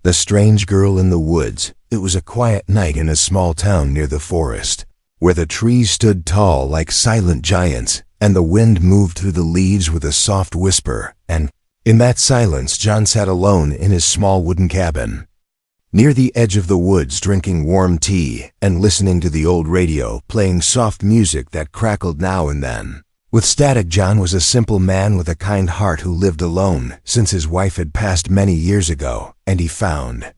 The Strange Girl in the Woods. It was a quiet night in a small town near the forest, where the trees stood tall like silent giants, and the wind moved through the leaves with a soft whisper, and in that silence John sat alone in his small wooden cabin, near the edge of the woods, drinking warm tea and listening to the old radio playing soft music that crackled now and then. With static, John was a simple man with a kind heart who lived alone since his wife had passed many years ago, and he found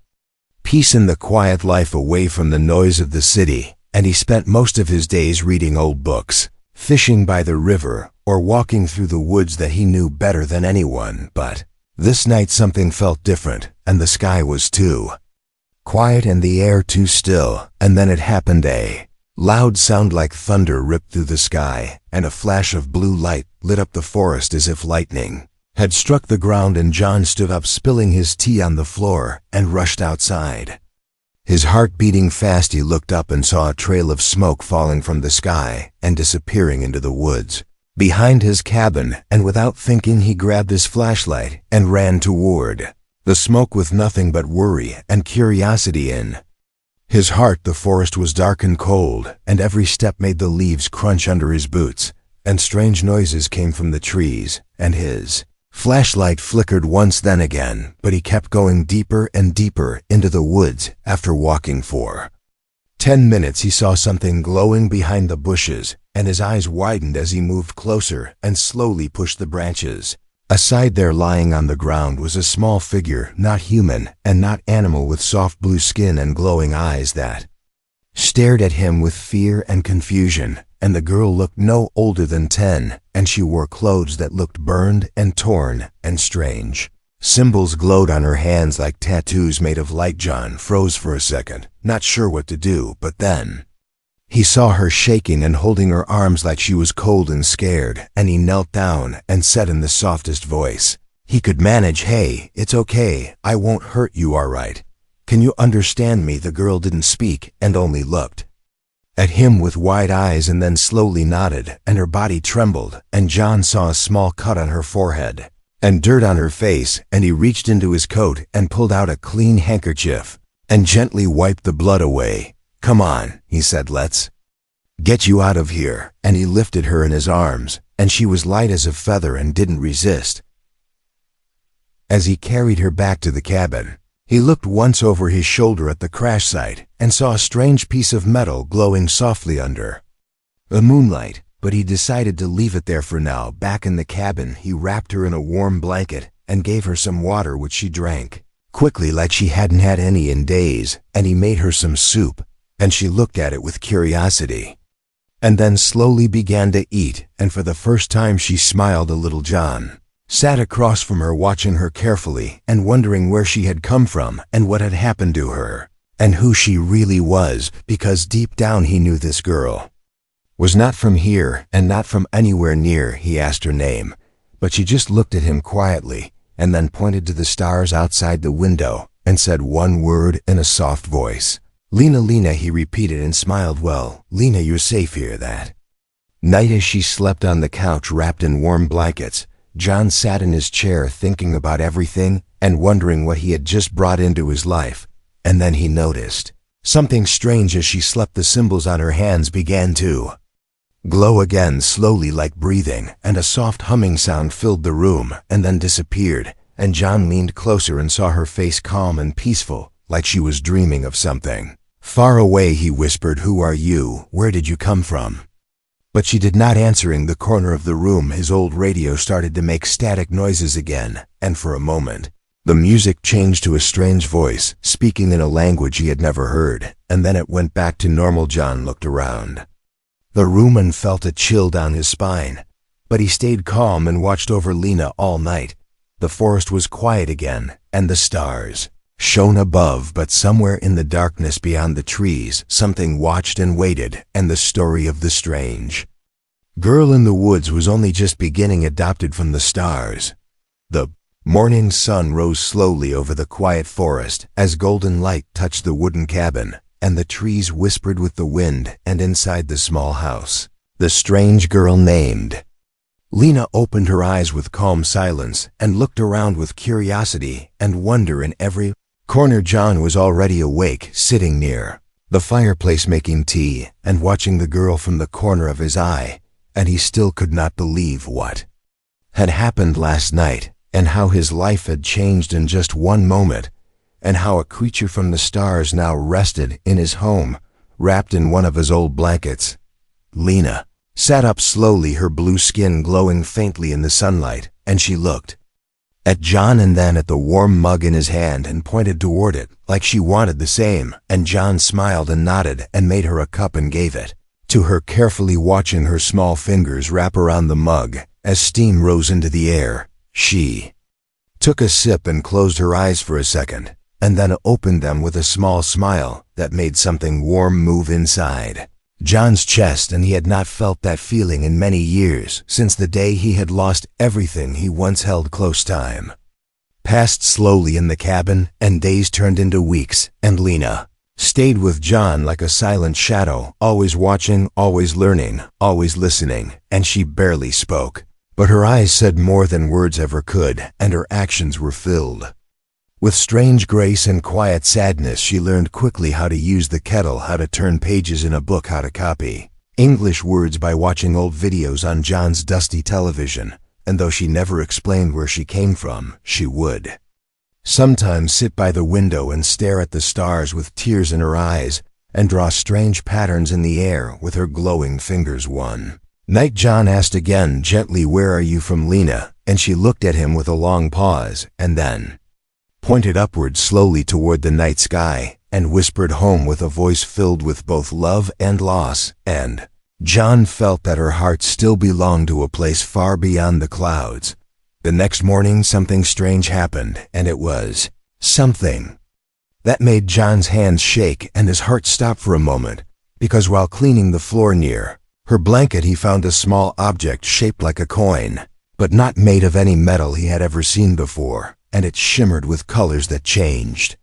peace in the quiet life away from the noise of the city, and he spent most of his days reading old books, fishing by the river, or walking through the woods that he knew better than anyone. But this night something felt different, and the sky was too quiet and the air too still, and then it happened. A loud sound like thunder ripped through the sky, and a flash of blue light lit up the forest as if lightning had struck the ground, and John stood up, spilling his tea on the floor, and rushed outside. His heart beating fast, he looked up and saw a trail of smoke falling from the sky and disappearing into the woods behind his cabin, and without thinking he grabbed his flashlight and ran toward the smoke with nothing but worry and curiosity in his heart. The forest was dark and cold, and every step made the leaves crunch under his boots, and strange noises came from the trees, and his flashlight flickered once then again, but he kept going deeper and deeper into the woods. After walking for 10 minutes, he saw something glowing behind the bushes, and his eyes widened as he moved closer and slowly pushed the branches aside. There, lying on the ground, was a small figure, not human and not animal, with soft blue skin and glowing eyes that stared at him with fear and confusion. And the girl looked no older than 10, and she wore clothes that looked burned and torn, and strange symbols glowed on her hands like tattoos made of light. John froze for a second, not sure what to do, but then he saw her shaking and holding her arms like she was cold and scared, and he knelt down and said in the softest voice he could manage, "Hey, it's okay, I won't hurt you, all right? Can you understand me?" The girl didn't speak and only looked at him with wide eyes, and then slowly nodded, and her body trembled, and John saw a small cut on her forehead and dirt on her face, and he reached into his coat and pulled out a clean handkerchief and gently wiped the blood away. "Come on," he said, "let's get you out of here." And he lifted her in his arms, and she was light as a feather and didn't resist. As he carried her back to the cabin, he looked once over his shoulder at the crash site and saw a strange piece of metal glowing softly under the moonlight, but he decided to leave it there for now. Back in the cabin, he wrapped her in a warm blanket and gave her some water, which she drank quickly like she hadn't had any in days, and he made her some soup, and she looked at it with curiosity and then slowly began to eat, and for the first time she smiled a little. John sat across from her, watching her carefully and wondering where she had come from and what had happened to her and who she really was, because deep down he knew this girl was not from here and not from anywhere near. He asked her name, but she just looked at him quietly and then pointed to the stars outside the window and said one word in a soft voice. "Lena, Lena," he repeated and smiled. "Well, Lena, you're safe here." That night, as she slept on the couch wrapped in warm blankets, John sat in his chair thinking about everything and wondering what he had just brought into his life. And then he noticed something strange. As she slept, the symbols on her hands began to glow again, slowly like breathing, and a soft humming sound filled the room and then disappeared. And John leaned closer and saw her face calm and peaceful, like she was dreaming of something far away. He whispered, "Who are you? Where did you come from?" But she did not answer. In the corner of the room, his old radio started to make static noises again, and for a moment the music changed to a strange voice, speaking in a language he had never heard, and then it went back to normal. John looked around the room and felt a chill down his spine, but he stayed calm and watched over Lena all night. The forest was quiet again, and the stars shone above, but somewhere in the darkness beyond the trees, something watched and waited, and the story of the strange girl in the woods was only just beginning. Adopted from the stars. The morning sun rose slowly over the quiet forest as golden light touched the wooden cabin, and the trees whispered with the wind, and inside the small house, the strange girl named Lena opened her eyes with calm silence and looked around with curiosity and wonder in every Corner John was already awake, sitting near the fireplace making tea and watching the girl from the corner of his eye, and he still could not believe what had happened last night, and how his life had changed in just one moment, and how a creature from the stars now rested in his home, wrapped in one of his old blankets. Lena sat up slowly, her blue skin glowing faintly in the sunlight, and she looked at John and then at the warm mug in his hand and pointed toward it like she wanted the same, and John smiled and nodded and made her a cup and gave it to her, carefully watching her small fingers wrap around the mug as steam rose into the air. She took a sip and closed her eyes for a second, and then opened them with a small smile that made something warm move inside John's chest, and he had not felt that feeling in many years, since the day he had lost everything he once held close. Time passed slowly in the cabin, and days turned into weeks, and Lena stayed with John like a silent shadow, always watching, always learning, always listening, and she barely spoke. But her eyes said more than words ever could, and her actions were filled with strange grace and quiet sadness. She learned quickly how to use the kettle, how to turn pages in a book, how to copy English words by watching old videos on John's dusty television, and though she never explained where she came from, she would sometimes sit by the window and stare at the stars with tears in her eyes and draw strange patterns in the air with her glowing fingers. One night John asked again gently, "Where are you from, Lena?" And she looked at him with a long pause, and then pointed upward slowly toward the night sky and whispered home with a voice filled with both love and loss, and John felt that her heart still belonged to a place far beyond the clouds. The next morning something strange happened, and it was something that made John's hands shake and his heart stop for a moment, because while cleaning the floor near her blanket he found a small object shaped like a coin, but not made of any metal he had ever seen before, and it shimmered with colors that changed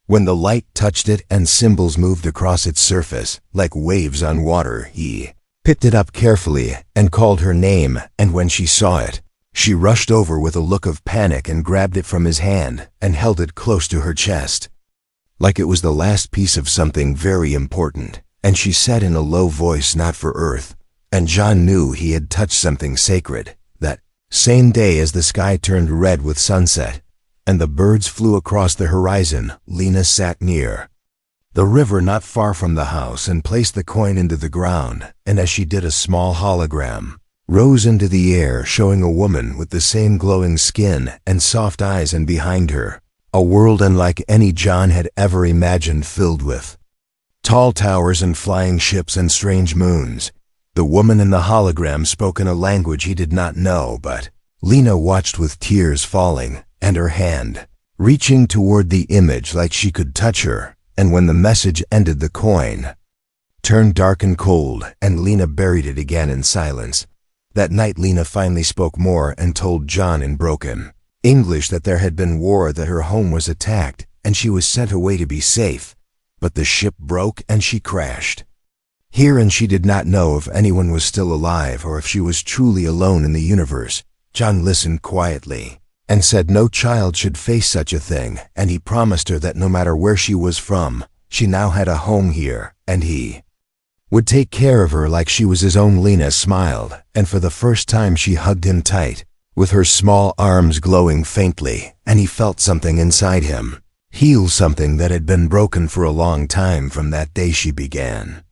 when the light touched it, and symbols moved across its surface like waves on water. He picked it up carefully and called her name, and when she saw it, she rushed over with a look of panic and grabbed it from his hand and held it close to her chest, like it was the last piece of something very important. And she said in a low voice, "Not for Earth." And John knew he had touched something sacred. That same day, as the sky turned red with sunset and the birds flew across the horizon, Lena sat near the river not far from the house and placed the coin into the ground, and as she did, a small hologram rose into the air, showing a woman with the same glowing skin and soft eyes, and behind her a world unlike any John had ever imagined, filled with tall towers and flying ships and strange moons. The woman in the hologram spoke in a language he did not know, but Lena watched with tears falling and her hand reaching toward the image like she could touch her, and when the message ended, the coin turned dark and cold, and Lena buried it again in silence. That night Lena finally spoke more and told John in broken English that there had been war, that her home was attacked, and she was sent away to be safe, but the ship broke and she crashed here, and she did not know if anyone was still alive or if she was truly alone in the universe. John listened quietly and said no child should face such a thing, and he promised her that no matter where she was from, she now had a home here, and he would take care of her like she was his own. Lena smiled, and for the first time she hugged him tight, with her small arms glowing faintly, and he felt something inside him heal, something that had been broken for a long time. From that day she began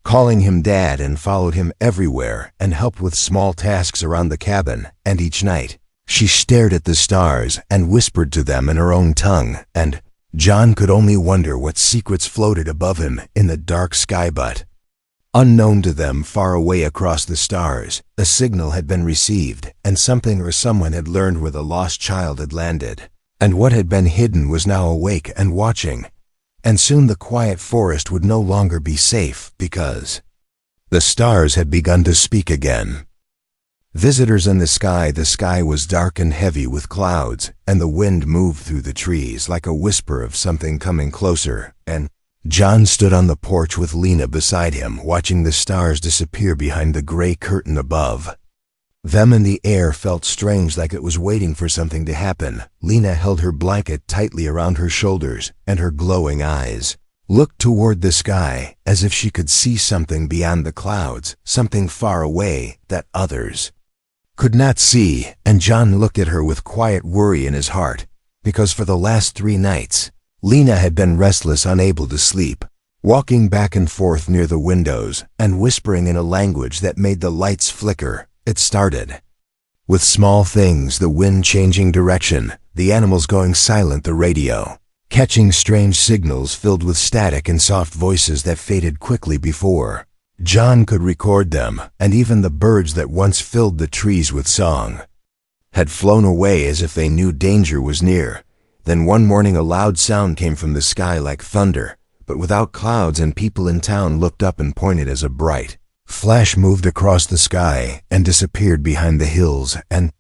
calling him Dad and followed him everywhere and helped with small tasks around the cabin, and each night she stared at the stars and whispered to them in her own tongue, and John could only wonder what secrets floated above him in the dark sky. But unknown to them, far away across the stars, a signal had been received, and something or someone had learned where the lost child had landed, and what had been hidden was now awake and watching. And soon the quiet forest would no longer be safe, because the stars had begun to speak again. Visitors in the sky was dark and heavy with clouds, and the wind moved through the trees like a whisper of something coming closer, and John stood on the porch with Lena beside him, watching the stars disappear behind the gray curtain above. Them in the air felt strange, like it was waiting for something to happen. Lena held her blanket tightly around her shoulders, and her glowing eyes looked toward the sky as if she could see something beyond the clouds, something far away that others could not see. And John looked at her with quiet worry in his heart, because for the last 3 nights, Lena had been restless, unable to sleep, walking back and forth near the windows and whispering in a language that made the lights flicker. It started with small things: the wind changing direction, the animals going silent, the radio catching strange signals filled with static and soft voices that faded quickly before John could record them, and even the birds that once filled the trees with song had flown away as if they knew danger was near. Then one morning a loud sound came from the sky like thunder, but without clouds, and people in town looked up and pointed as a bright flash moved across the sky and disappeared behind the hills, and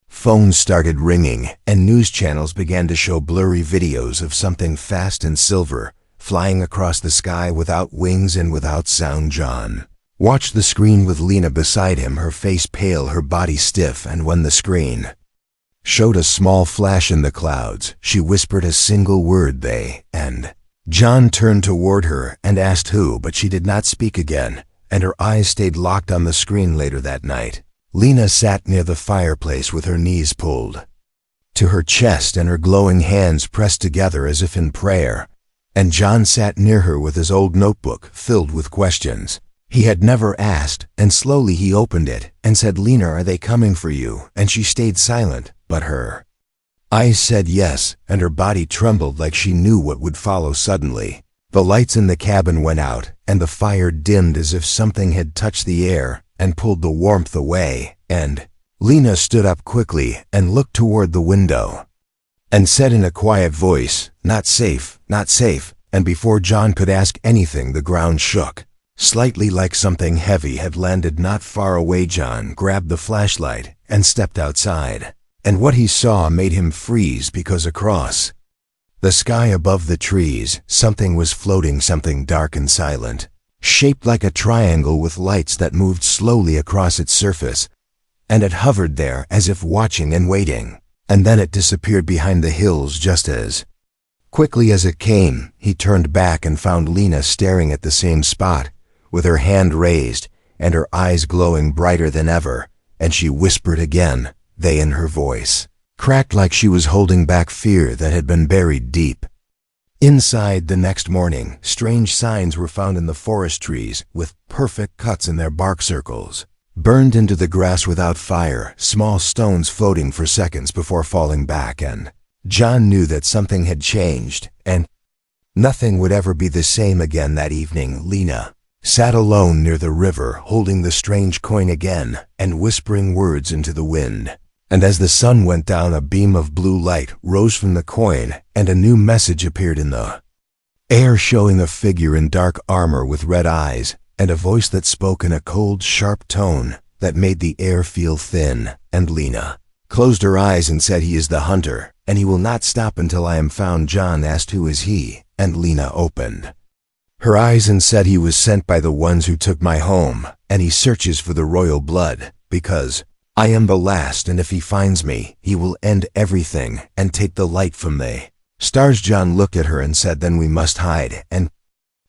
phones started ringing, and news channels began to show blurry videos of something fast and silver flying across the sky without wings and without sound. John watched the screen with Lena beside him, her face pale, her body stiff, and when the screen showed a small flash in the clouds, she whispered a single word: "They." And John turned toward her and asked who, but she did not speak again, and her eyes stayed locked on the screen. Later that night, Lena sat near the fireplace with her knees pulled to her chest and her glowing hands pressed together as if in prayer, and John sat near her with his old notebook filled with questions he had never asked, and slowly he opened it and said, "Lena, are they coming for you?" And she stayed silent, but her eyes said yes, and her body trembled like she knew what would follow. Suddenly, the lights in the cabin went out, and the fire dimmed as if something had touched the air and pulled the warmth away, and Lena stood up quickly and looked toward the window and said in a quiet voice, "Not safe, not safe." And before John could ask anything, the ground shook slightly, like something heavy had landed not far away. John grabbed the flashlight and stepped outside, and what he saw made him freeze, because across the sky above the trees, something was floating, something dark and silent, shaped like a triangle with lights that moved slowly across its surface, and it hovered there as if watching and waiting, and then it disappeared behind the hills just as quickly as it came. He turned back and found Lena staring at the same spot, with her hand raised and her eyes glowing brighter than ever, and she whispered again, "They," and her voice cracked like she was holding back fear that had been buried deep inside. The next morning, strange signs were found in the forest trees, with perfect cuts in their bark circles burned into the grass without fire, small stones floating for seconds before falling back, and John knew that something had changed, and nothing would ever be the same again. That evening, Lena sat alone near the river, holding the strange coin again and whispering words into the wind. And as the sun went down, a beam of blue light rose from the coin, and a new message appeared in the air, showing a figure in dark armor with red eyes, and a voice that spoke in a cold, sharp tone that made the air feel thin. And Lena closed her eyes and said, "He is the hunter, and he will not stop until I am found." John asked, "Who is he?" And Lena opened her eyes and said, "He was sent by the ones who took my home, and he searches for the royal blood, because I am the last, and if he finds me, he will end everything and take the light from the stars." John looked at her and said, "Then we must hide, and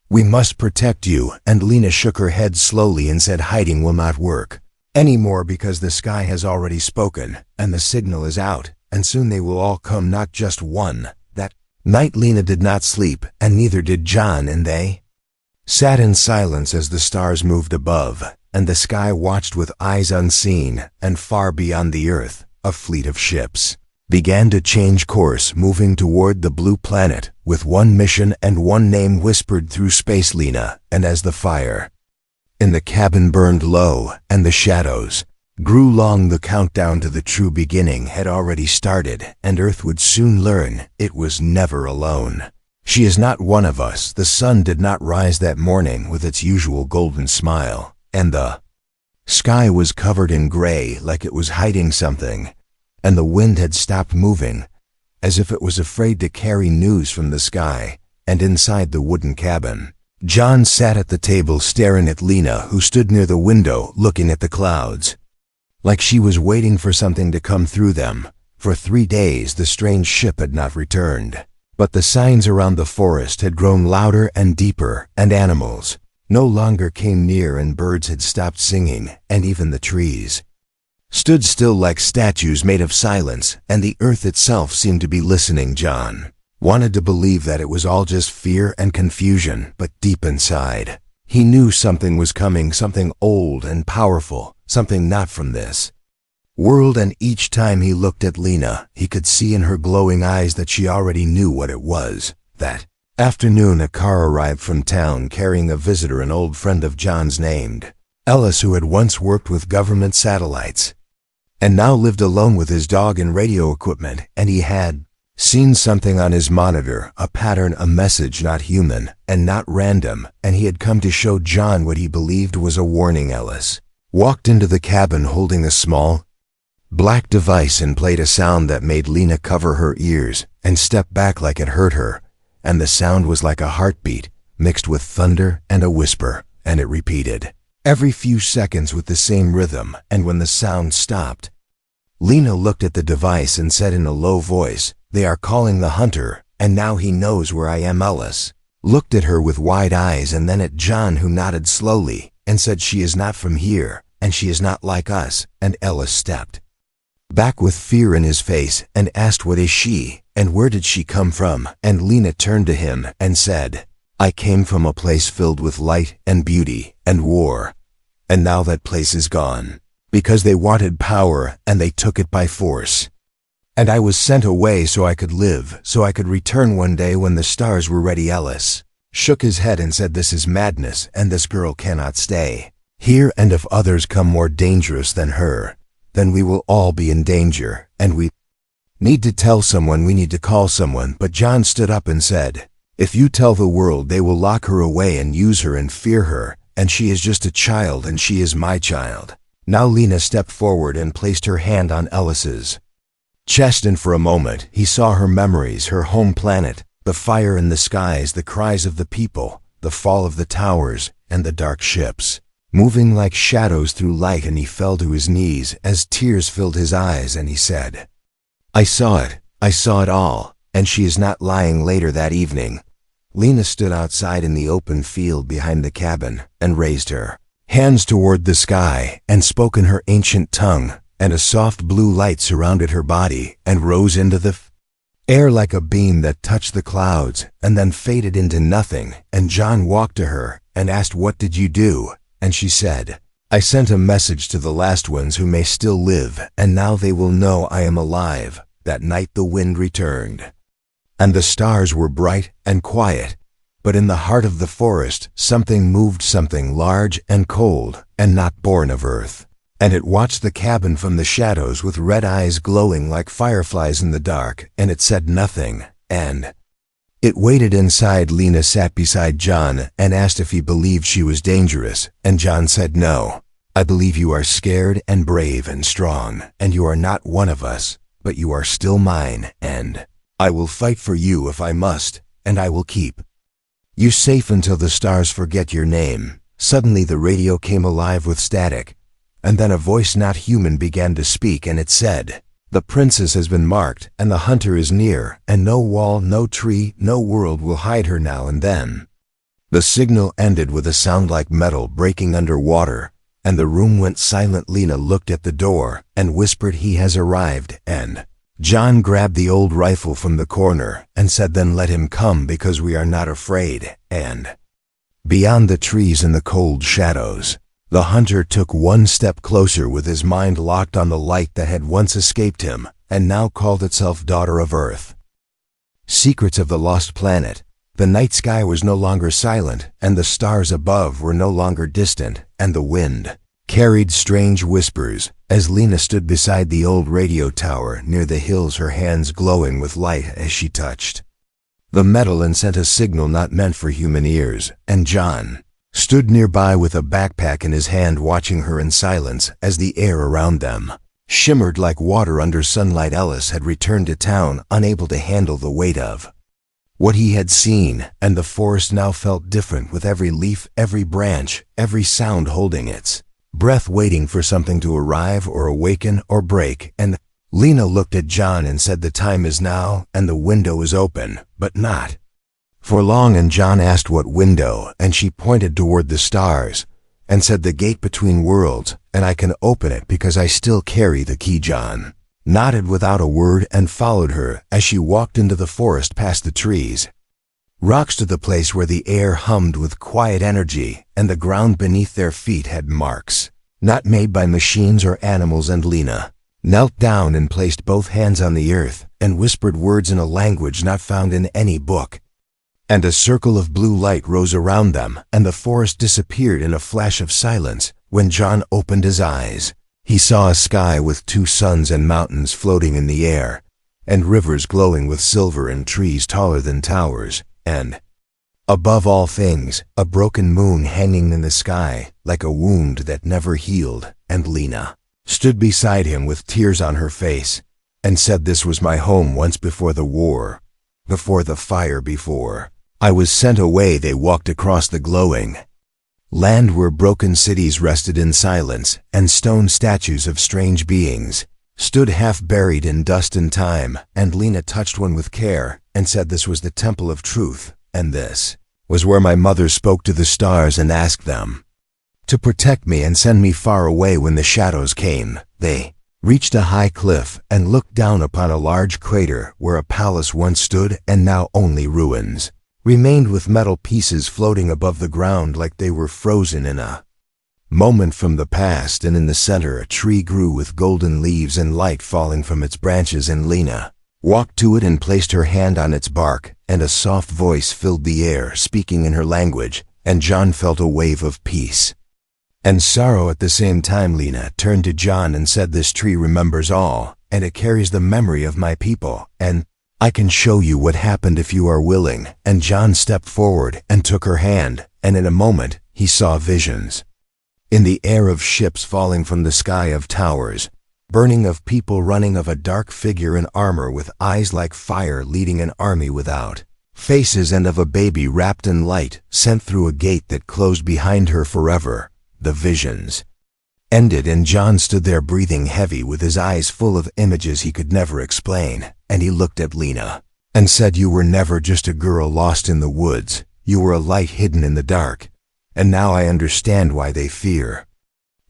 we must protect you." And Lena shook her head slowly and said, "Hiding will not work anymore, because the sky has already spoken, and the signal is out, and soon they will all come, not just one." That night Lena did not sleep, and neither did John, and they sat in silence as the stars moved above, and the sky watched with eyes unseen. And far beyond the earth, a fleet of ships began to change course, moving toward the blue planet with one mission and one name whispered through space: Lena. And as the fire in the cabin burned low and the shadows grew long, the countdown to the true beginning had already started, and Earth would soon learn it was never alone. She is not one of us. The sun did not rise that morning with its usual golden smile, and the sky was covered in gray like it was hiding something, and the wind had stopped moving, as if it was afraid to carry news from the sky. And inside the wooden cabin, John sat at the table staring at Lena, who stood near the window looking at the clouds. like she was waiting for something to come through them. For 3 days the strange ship had not returned. But the signs around the forest had grown louder and deeper, and animals no longer came near, and birds had stopped singing, and even the trees stood still like statues made of silence, and the earth itself seemed to be listening. John wanted to believe that it was all just fear and confusion, but deep inside, he knew something was coming, something old and powerful, something not from this world. And each time he looked at Lena, he could see in her glowing eyes that she already knew what it was. That afternoon, a car arrived from town carrying a visitor, an old friend of John's named Ellis, who had once worked with government satellites and now lived alone with his dog and radio equipment. And he had seen something on his monitor, a pattern, a message not human and not random, and he had come to show John what he believed was a warning. Ellis walked into the cabin holding a small black device and played a sound that made Lena cover her ears and step back like it hurt her. And the sound was like a heartbeat mixed with thunder and a whisper, and it repeated every few seconds with the same rhythm. And when the sound stopped, Lena looked at the device and said in a low voice, "They are calling the hunter, and now he knows where I am." Ellis looked at her with wide eyes and then at John, who nodded slowly and said, "She is not from here, and she is not like us." And Ellis stepped back with fear in his face and asked, "What is she, and where did she come from?" And Lena turned to him and said, "I came from a place filled with light and beauty and war, and now that place is gone, because they wanted power and they took it by force. And I was sent away so I could live, so I could return one day when the stars were ready." Ellis shook his head and said, "This is madness, and this girl cannot stay here, and if others come more dangerous than her, then we will all be in danger, and we need to tell someone, we need to call someone." But John stood up and said, "If you tell the world, they will lock her away and use her and fear her, and she is just a child, and she is my child." Now Lena stepped forward and placed her hand on Ellis's chest, and for a moment he saw her memories, her home planet, the fire in the skies, the cries of the people, the fall of the towers, and the dark ships moving like shadows through light. And he fell to his knees as tears filled his eyes, and he said, I saw it all, and she is not lying." Later that evening, Lena stood outside in the open field behind the cabin and raised her hands toward the sky and spoke in her ancient tongue, and a soft blue light surrounded her body and rose into the air like a beam that touched the clouds and then faded into nothing. And John walked to her and asked, "What did you do?" And she said, "I sent a message to the last ones who may still live, and now they will know I am alive." That night the wind returned, and the stars were bright and quiet. But in the heart of the forest something moved, something large and cold and not born of earth. And it watched the cabin from the shadows with red eyes glowing like fireflies in the dark, and it said nothing, and it waited inside. Lena sat beside John and asked if he believed she was dangerous, and John said, "No, I believe you are scared and brave and strong, and you are not one of us, but you are still mine, and I will fight for you if I must, and I will keep you safe until the stars forget your name." Suddenly the radio came alive with static, and then a voice not human began to speak, and it said, "The princess has been marked, and the hunter is near, and no wall, no tree, no world will hide her now." And then the signal ended with a sound like metal breaking under water, and the room went silent. Lena looked at the door and whispered, "He has arrived." And John grabbed the old rifle from the corner and said, "Then let him come, because we are not afraid." And beyond the trees and the cold shadows, the hunter took one step closer with his mind locked on the light that had once escaped him and now called itself Daughter of Earth. Secrets of the Lost Planet. The night sky was no longer silent, and the stars above were no longer distant, and the wind carried strange whispers. As Lena stood beside the old radio tower near the hills, her hands glowing with light as she touched the metal and sent a signal not meant for human ears, and John stood nearby with a backpack in his hand, watching her in silence as the air around them shimmered like water under sunlight. Ellis had returned to town, unable to handle the weight of what he had seen, and the forest now felt different, with every leaf, every branch, every sound holding its breath waiting for something to arrive or awaken or break, and Lena looked at John and said the time is now and the window is open, but not for long, and John asked what window, and she pointed toward the stars and said the gate between worlds, and I can open it because I still carry the key. John nodded without a word and followed her as she walked into the forest past the trees, rocks, to the place where the air hummed with quiet energy and the ground beneath their feet had marks not made by machines or animals, and Lena knelt down and placed both hands on the earth and whispered words in a language not found in any book. And a circle of blue light rose around them, and the forest disappeared in a flash of silence. When John opened his eyes, he saw a sky with two suns and mountains floating in the air, and rivers glowing with silver and trees taller than towers, and, above all things, a broken moon hanging in the sky like a wound that never healed. And Lena stood beside him with tears on her face and said, "This was my home once before the war, before the fire, before I was sent away." They walked across the glowing land where broken cities rested in silence, and stone statues of strange beings stood half buried in dust and time, and Lena touched one with care and said this was the temple of truth, and this was where my mother spoke to the stars and asked them to protect me and send me far away when the shadows came. They reached a high cliff and looked down upon a large crater where a palace once stood, and now only ruins remained, with metal pieces floating above the ground like they were frozen in a moment from the past. And in the center a tree grew with golden leaves and light falling from its branches, and Lena walked to it and placed her hand on its bark, and a soft voice filled the air, speaking in her language, and John felt a wave of peace and sorrow at the same time. Lena turned to John and said, "This tree remembers all, and it carries the memory of my people, and I can show you what happened if you are willing." And John stepped forward and took her hand, and in a moment he saw visions in the air of ships falling from the sky, of towers burning, of people running, of a dark figure in armor with eyes like fire leading an army without faces, and of a baby wrapped in light sent through a gate that closed behind her forever. The visions ended, and John stood there breathing heavy with his eyes full of images he could never explain, and he looked at Lena and said, "You were never just a girl lost in the woods. You were a light hidden in the dark, and now I understand why they fear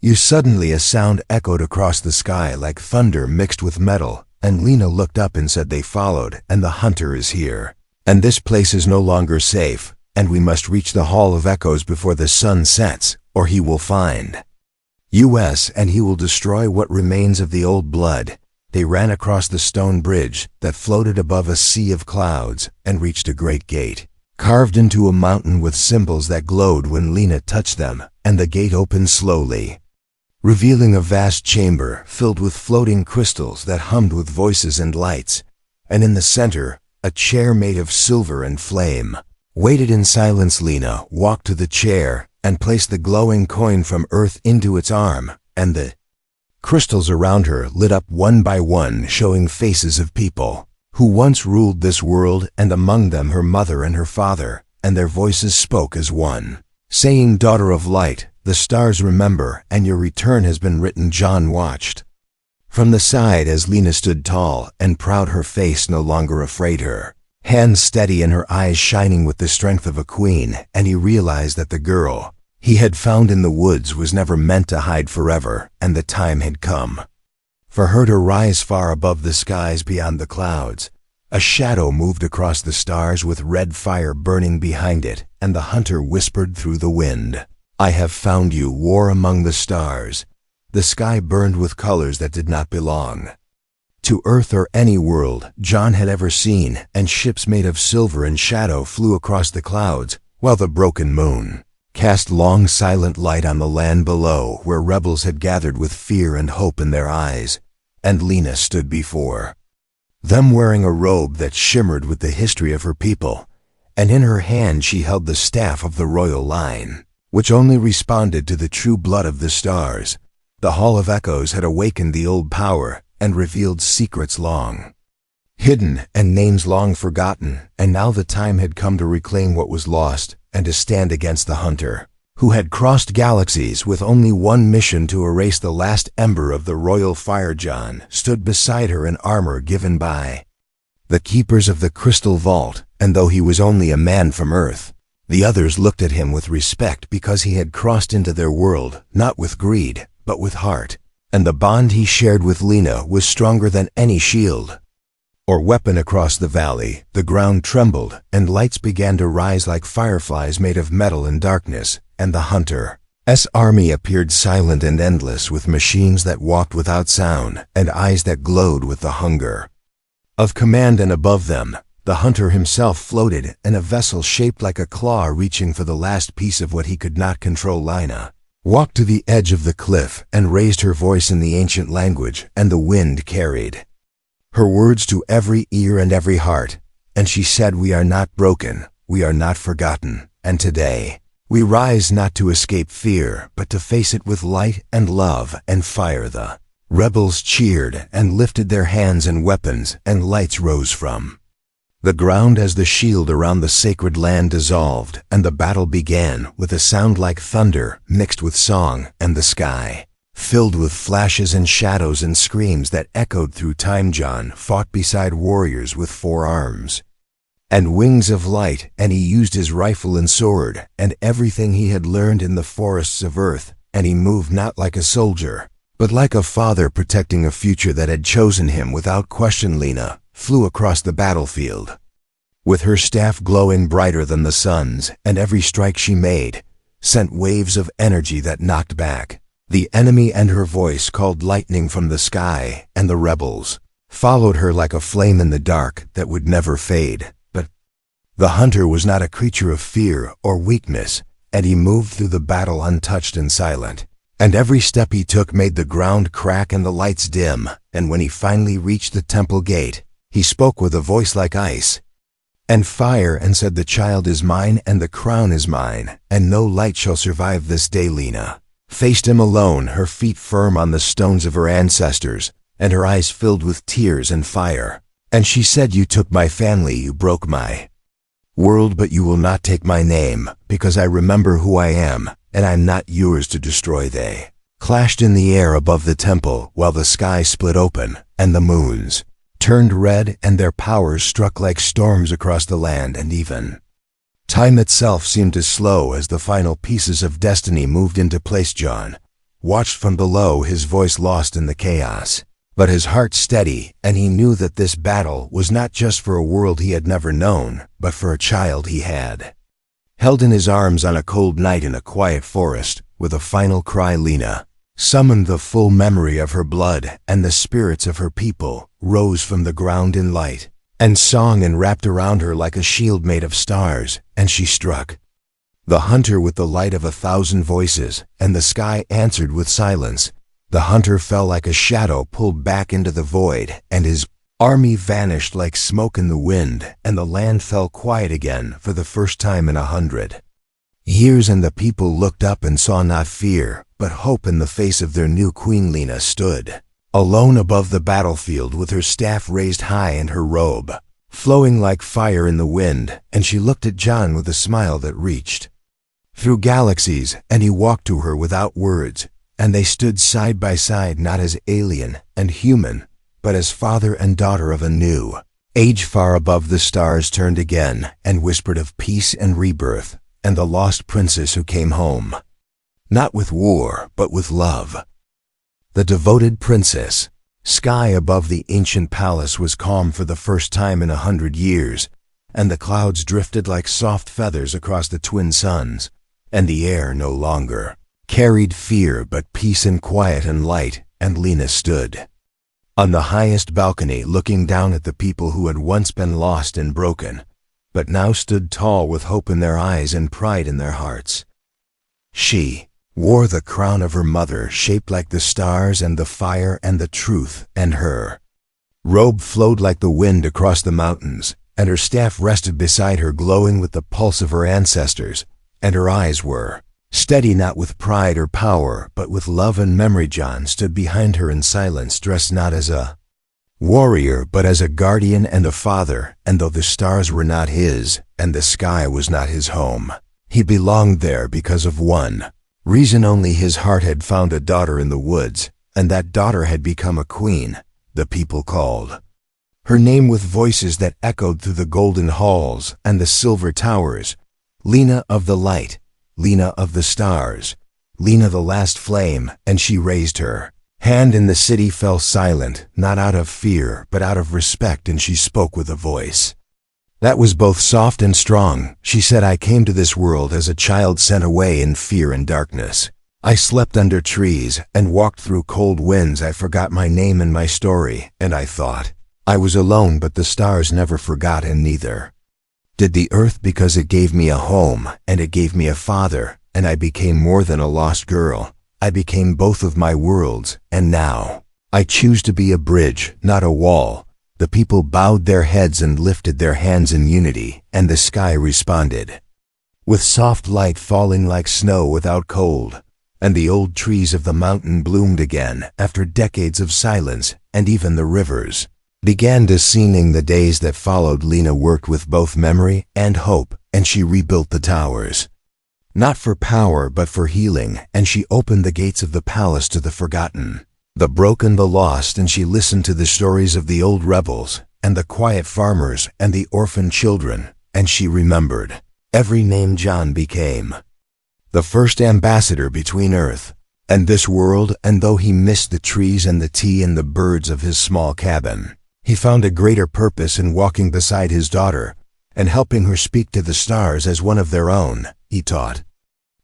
you." Suddenly a sound echoed across the sky like thunder mixed with metal, and Lena looked up and said, "They followed, and the hunter is here, and this place is no longer safe, and we must reach the Hall of Echoes before the sun sets, or he will find us, and he will destroy what remains of the old blood." They ran across the stone bridge that floated above a sea of clouds and reached a great gate carved into a mountain with symbols that glowed when Lena touched them, and the gate opened slowly, revealing a vast chamber filled with floating crystals that hummed with voices and lights, and in the center, a chair made of silver and flame waited in silence. Lena walked to the chair and placed the glowing coin from earth into its arm, and the crystals around her lit up one by one, showing faces of people who once ruled this world, and among them her mother and her father, and their voices spoke as one, saying, "Daughter of light, the stars remember, and your return has been written." John watched from the side as Lena stood tall and proud, her face no longer afraid, her hands steady and her eyes shining with the strength of a queen, and he realized that the girl he had found in the woods was never meant to hide forever, and the time had come for her to rise far above the skies beyond the clouds. A shadow moved across the stars with red fire burning behind it, and the hunter whispered through the wind, "I have found you, war among the stars." The sky burned with colors that did not belong to Earth or any world John had ever seen, and ships made of silver and shadow flew across the clouds, while the broken moon cast long silent light on the land below, where rebels had gathered with fear and hope in their eyes. And Lena stood before them wearing a robe that shimmered with the history of her people, and in her hand she held the staff of the royal line, which only responded to the true blood of the stars. The Hall of Echoes had awakened the old power and revealed secrets long hidden and names long forgotten, and now the time had come to reclaim what was lost and to stand against the hunter who had crossed galaxies with only one mission to erase the last ember of the royal fire. John stood beside her in armor given by the keepers of the crystal vault, and though he was only a man from Earth, the others looked at him with respect because he had crossed into their world, not with greed, but with heart, and the bond he shared with Lena was stronger than any shield or weapon. Across the valley, the ground trembled, and lights began to rise like fireflies made of metal and darkness, and the Hunter's army appeared silent and endless, with machines that walked without sound and eyes that glowed with the hunger of command. And above them, the Hunter himself floated in a vessel shaped like a claw, reaching for the last piece of what he could not control. Lena walked to the edge of the cliff and raised her voice in the ancient language, and the wind carried her words to every ear and every heart. And she said, "We are not broken, we are not forgotten, and today we rise not to escape fear, but to face it with light and love and fire." The rebels cheered and lifted their hands and weapons, and lights rose from the ground as the shield around the sacred land dissolved, and the battle began with a sound like thunder mixed with song, and the sky filled with flashes and shadows and screams that echoed through time. John fought beside warriors with 4 arms and wings of light, and he used his rifle and sword and everything he had learned in the forests of Earth, and he moved not like a soldier, but like a father protecting a future that had chosen him without question. Lena flew across the battlefield with her staff glowing brighter than the sun's, and every strike she made sent waves of energy that knocked back the enemy, and her voice called lightning from the sky, and the rebels followed her like a flame in the dark that would never fade. But the Hunter was not a creature of fear or weakness, and he moved through the battle untouched and silent, and every step he took made the ground crack and the lights dim. And when he finally reached the temple gate, he spoke with a voice like ice and fire, and said, "The child is mine and the crown is mine, and no light shall survive this day." Lena faced him alone, her feet firm on the stones of her ancestors, and her eyes filled with tears and fire. And she said, "You took my family, you broke my world, but you will not take my name, because I remember who I am, and I'm not yours to destroy." They clashed in the air above the temple, while the sky split open, and the moons turned red, and their powers struck like storms across the land, and even time itself seemed to slow as the final pieces of destiny moved into place. John watched from below, his voice lost in the chaos, but his heart steady, and he knew that this battle was not just for a world he had never known, but for a child he had held in his arms on a cold night in a quiet forest. With a final cry, Lena summoned the full memory of her blood, and the spirits of her people rose from the ground in light and song, and wrapped around her like a shield made of stars, and she struck the Hunter with the light of 1,000 voices, and the sky answered with silence. The Hunter fell like a shadow pulled back into the void, and his army vanished like smoke in the wind, and the land fell quiet again for the first time in 100 years, and the people looked up and saw not fear, but hope in the face of their new queen. Lena stood alone above the battlefield, with her staff raised high and her robe flowing like fire in the wind, and she looked at John with a smile that reached through galaxies, and he walked to her without words, and they stood side by side, not as alien and human, but as father and daughter of a new age. Far above, the stars turned again and whispered of peace and rebirth, and the lost princess who came home, not with war, but with love. The devoted princess. Sky above the ancient palace was calm for the first time in 100 years, and the clouds drifted like soft feathers across the twin suns, and the air no longer carried fear but peace and quiet and light. And Lena stood on the highest balcony, looking down at the people who had once been lost and broken, but now stood tall with hope in their eyes and pride in their hearts. She wore the crown of her mother, shaped like the stars and the fire and the truth, and her robe flowed like the wind across the mountains, and her staff rested beside her, glowing with the pulse of her ancestors, and her eyes were steady, not with pride or power, but with love and memory. John stood behind her in silence, dressed not as a warrior, but as a guardian and a father, and though the stars were not his, and the sky was not his home, He belonged there because of one reason only: his heart had found a daughter in the woods, and that daughter had become a queen, the people called her name with voices that echoed through the golden halls and the silver towers. Lena of the light, Lena of the stars, Lena the last flame, and she raised her hand, and the city fell silent, not out of fear, but out of respect, and she spoke with a voice that was both soft and strong. She said, "I came to this world as a child sent away in fear and darkness. I slept under trees and walked through cold winds. I forgot my name and my story, and I thought I was alone, but the stars never forgot, and neither did the earth, because it gave me a home, and it gave me a father, and I became more than a lost girl. I became both of my worlds, and now I choose to be a bridge, not a wall." The people bowed their heads and lifted their hands in unity, and the sky responded with soft light falling like snow without cold, and the old trees of the mountain bloomed again after decades of silence, and even the rivers began to sing. In the days that followed, Lena worked with both memory and hope, and she rebuilt the towers, not for power but for healing, and she opened the gates of the palace to the forgotten, the broken, the lost, and she listened to the stories of the old rebels and the quiet farmers and the orphan children, and she remembered every name. John became the first ambassador between Earth and this world, and though he missed the trees and the tea and the birds of his small cabin, he found a greater purpose in walking beside his daughter and helping her speak to the stars as one of their own. He taught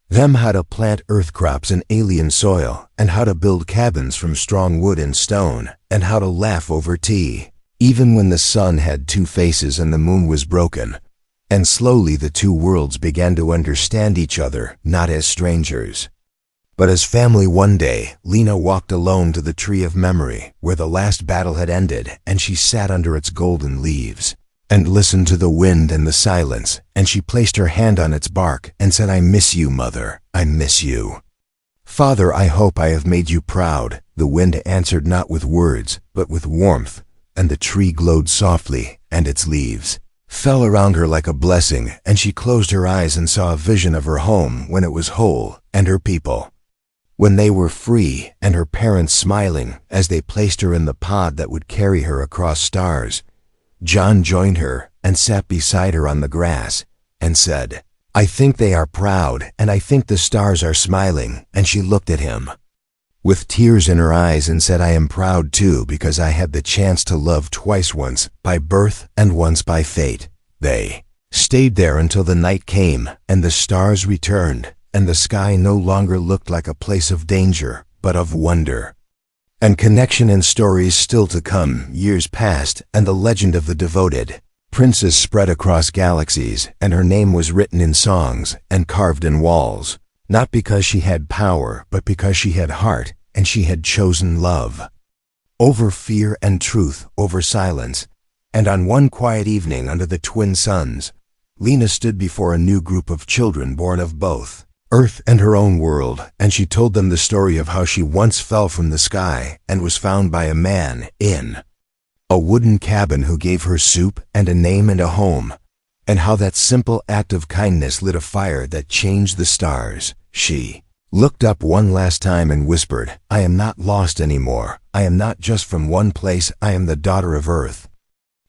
them how to plant earth crops in alien soil, and how to build cabins from strong wood and stone, and how to laugh over tea, even when the sun had two faces and the moon was broken. And slowly the two worlds began to understand each other, not as strangers, but as family. One day, Lena walked alone to the tree of memory, where the last battle had ended, and she sat under its golden leaves and listened to the wind and the silence, and she placed her hand on its bark and said, "I miss you, Mother. I miss you. Father, I hope I have made you proud." The wind answered not with words, but with warmth, and the tree glowed softly, and its leaves fell around her like a blessing, and she closed her eyes and saw a vision of her home when it was whole, and her people when they were free, and her parents smiling as they placed her in the pod that would carry her across stars. John joined her and sat beside her on the grass and said, "I think they are proud, and I think the stars are smiling." And she looked at him with tears in her eyes and said, "I am proud too, because I had the chance to love twice, once by birth and once by fate." They stayed there until the night came and the stars returned, and the sky no longer looked like a place of danger, but of wonder and connection. And stories still to come. Years passed, and the legend of the devoted princess spread across galaxies, and her name was written in songs and carved in walls, not because she had power, but because she had heart, and she had chosen love over fear and truth over silence. And on one quiet evening under the twin suns, Lena stood before a new group of children born of both Earth and her own world, and she told them the story of how she once fell from the sky and was found by a man in a wooden cabin who gave her soup and a name and a home, and how that simple act of kindness lit a fire that changed the stars. She looked up one last time and whispered, "I am not lost anymore. I am not just from one place. I am the daughter of Earth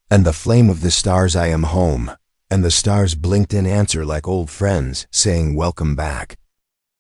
and the flame of the stars. I am home." And the stars blinked in answer like old friends, saying, "Welcome back."